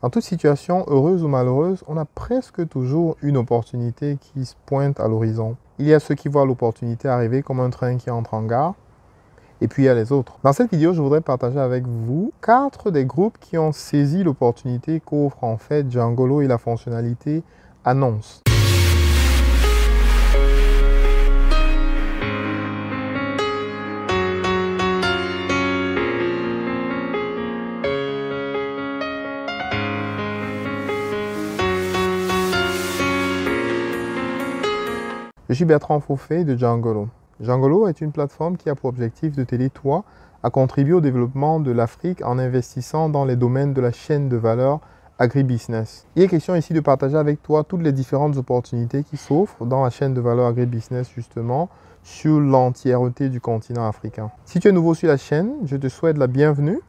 Dans toute situation, heureuse ou malheureuse, on a presque toujours une opportunité qui se pointe à l'horizon. Il y a ceux qui voient l'opportunité arriver comme un train qui entre en gare, et puis il y a les autres. Dans cette vidéo, je voudrais partager avec vous 4 des groupes qui ont saisi l'opportunité qu'offre en fait Djangolo et la fonctionnalité Annonce. Je suis Bertrand Fauffet de Djangolo. Djangolo est une plateforme qui a pour objectif de t'aider toi à contribuer au développement de l'Afrique en investissant dans les domaines de la chaîne de valeur agribusiness. Il est question ici de partager avec toi toutes les différentes opportunités qui s'offrent dans la chaîne de valeur agribusiness justement sur l'entièreté du continent africain. Si tu es nouveau sur la chaîne, je te souhaite la bienvenue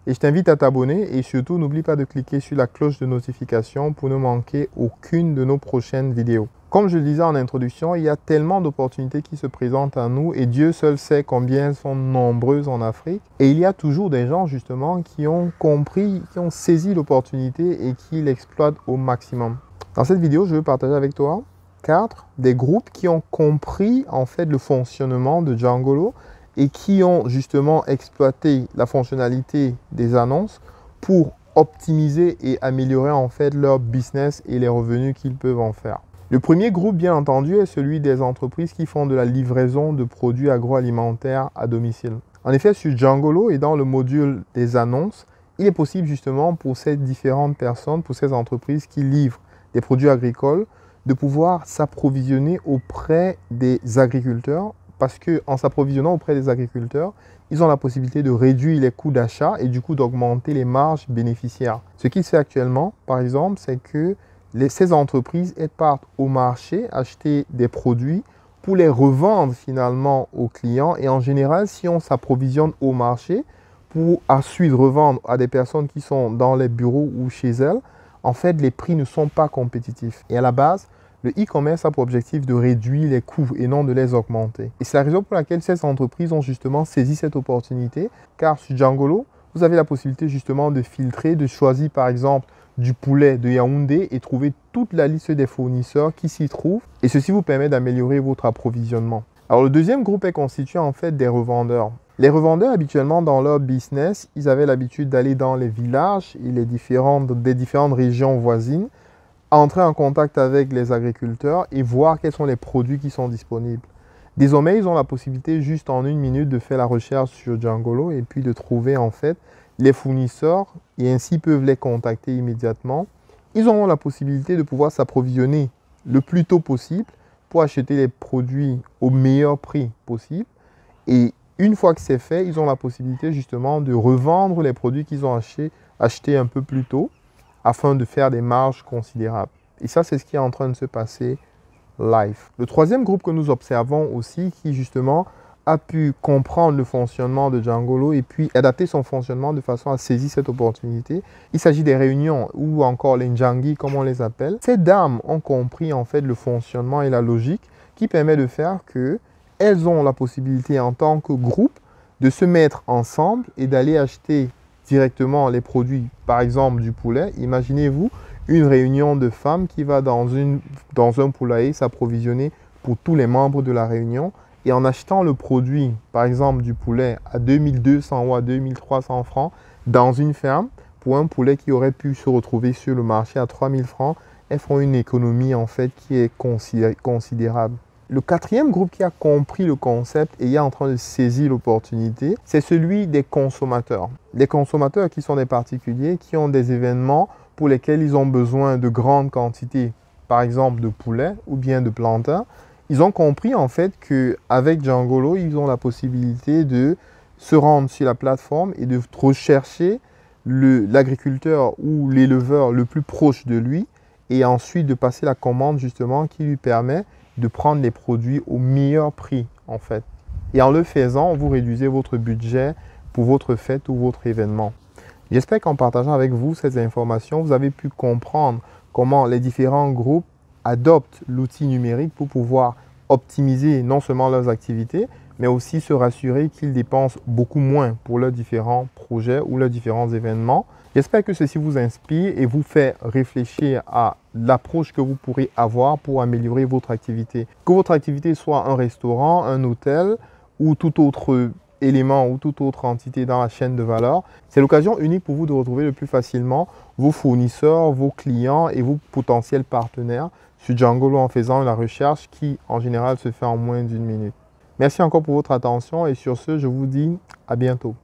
et je t'invite à t'abonner et surtout n'oublie pas de cliquer sur la cloche de notification pour ne manquer aucune de nos prochaines vidéos. Comme je le disais en introduction, il y a tellement d'opportunités qui se présentent à nous et Dieu seul sait combien elles sont nombreuses en Afrique. Et il y a toujours des gens justement qui ont compris, qui ont saisi l'opportunité et qui l'exploitent au maximum. Dans cette vidéo, je veux partager avec toi 4 des groupes qui ont compris en fait le fonctionnement de Djangolo et qui ont justement exploité la fonctionnalité des annonces pour optimiser et améliorer en fait leur business et les revenus qu'ils peuvent en faire. Le premier groupe, bien entendu, est celui des entreprises qui font de la livraison de produits agroalimentaires à domicile. En effet, sur Djangolo et dans le module des annonces, il est possible justement pour ces différentes personnes, pour ces entreprises qui livrent des produits agricoles, de pouvoir s'approvisionner auprès des agriculteurs parce qu'en s'approvisionnant auprès des agriculteurs, ils ont la possibilité de réduire les coûts d'achat et du coup d'augmenter les marges bénéficiaires. Ce qui se fait actuellement, par exemple, c'est que ces entreprises partent au marché acheter des produits pour les revendre finalement aux clients. Et en général, si on s'approvisionne au marché pour ensuite revendre à des personnes qui sont dans les bureaux ou chez elles, en fait, les prix ne sont pas compétitifs. Et à la base, le e-commerce a pour objectif de réduire les coûts et non de les augmenter. Et c'est la raison pour laquelle ces entreprises ont justement saisi cette opportunité, car sur Djangolo, vous avez la possibilité justement de filtrer, de choisir par exemple du poulet de Yaoundé et trouver toute la liste des fournisseurs qui s'y trouvent. Et ceci vous permet d'améliorer votre approvisionnement. Alors le deuxième groupe est constitué en fait des revendeurs. Les revendeurs, habituellement dans leur business, ils avaient l'habitude d'aller dans les villages et des différentes régions voisines, entrer en contact avec les agriculteurs et voir quels sont les produits qui sont disponibles. Désormais, ils ont la possibilité juste en 1 minute de faire la recherche sur Djangolo et puis de trouver en fait les fournisseurs et ainsi peuvent les contacter immédiatement. Ils auront la possibilité de pouvoir s'approvisionner le plus tôt possible pour acheter les produits au meilleur prix possible. Et une fois que c'est fait, ils ont la possibilité justement de revendre les produits qu'ils ont achetés un peu plus tôt afin de faire des marges considérables. Et ça, c'est ce qui est en train de se passer live. Le troisième groupe que nous observons aussi qui justement a pu comprendre le fonctionnement de Djangolo et puis adapter son fonctionnement de façon à saisir cette opportunité. Il s'agit des réunions ou encore les Ndjangi comme on les appelle. Ces dames ont compris en fait le fonctionnement et la logique qui permet de faire que elles ont la possibilité en tant que groupe de se mettre ensemble et d'aller acheter directement les produits, par exemple du poulet. Imaginez-vous une réunion de femmes qui va dans un poulailler s'approvisionner pour tous les membres de la réunion. Et en achetant le produit, par exemple du poulet, à 2200 ou à 2300 francs dans une ferme, pour un poulet qui aurait pu se retrouver sur le marché à 3000 francs, elles font une économie en fait qui est considérable. Le quatrième groupe qui a compris le concept et est en train de saisir l'opportunité, c'est celui des consommateurs. Les consommateurs qui sont des particuliers, qui ont des événements pour lesquels ils ont besoin de grandes quantités, par exemple de poulet ou bien de plantains. Ils ont compris en fait qu'avec Djangolo, ils ont la possibilité de se rendre sur la plateforme et de rechercher l'agriculteur ou l'éleveur le plus proche de lui et ensuite de passer la commande justement qui lui permet de prendre les produits au meilleur prix en fait. Et en le faisant, vous réduisez votre budget pour votre fête ou votre événement. J'espère qu'en partageant avec vous ces informations, vous avez pu comprendre comment les différents groupes adoptent l'outil numérique pour pouvoir optimiser non seulement leurs activités, mais aussi se rassurer qu'ils dépensent beaucoup moins pour leurs différents projets ou leurs différents événements J'espère que ceci vous inspire et vous fait réfléchir à l'approche que vous pourrez avoir pour améliorer votre activité. Que votre activité soit un restaurant, un hôtel ou tout autre élément ou toute autre entité dans la chaîne de valeur, c'est l'occasion unique pour vous de retrouver le plus facilement vos fournisseurs, vos clients et vos potentiels partenaires sur Djangolo en faisant la recherche qui en général se fait en moins d'1 minute. Merci encore pour votre attention et sur ce, je vous dis à bientôt.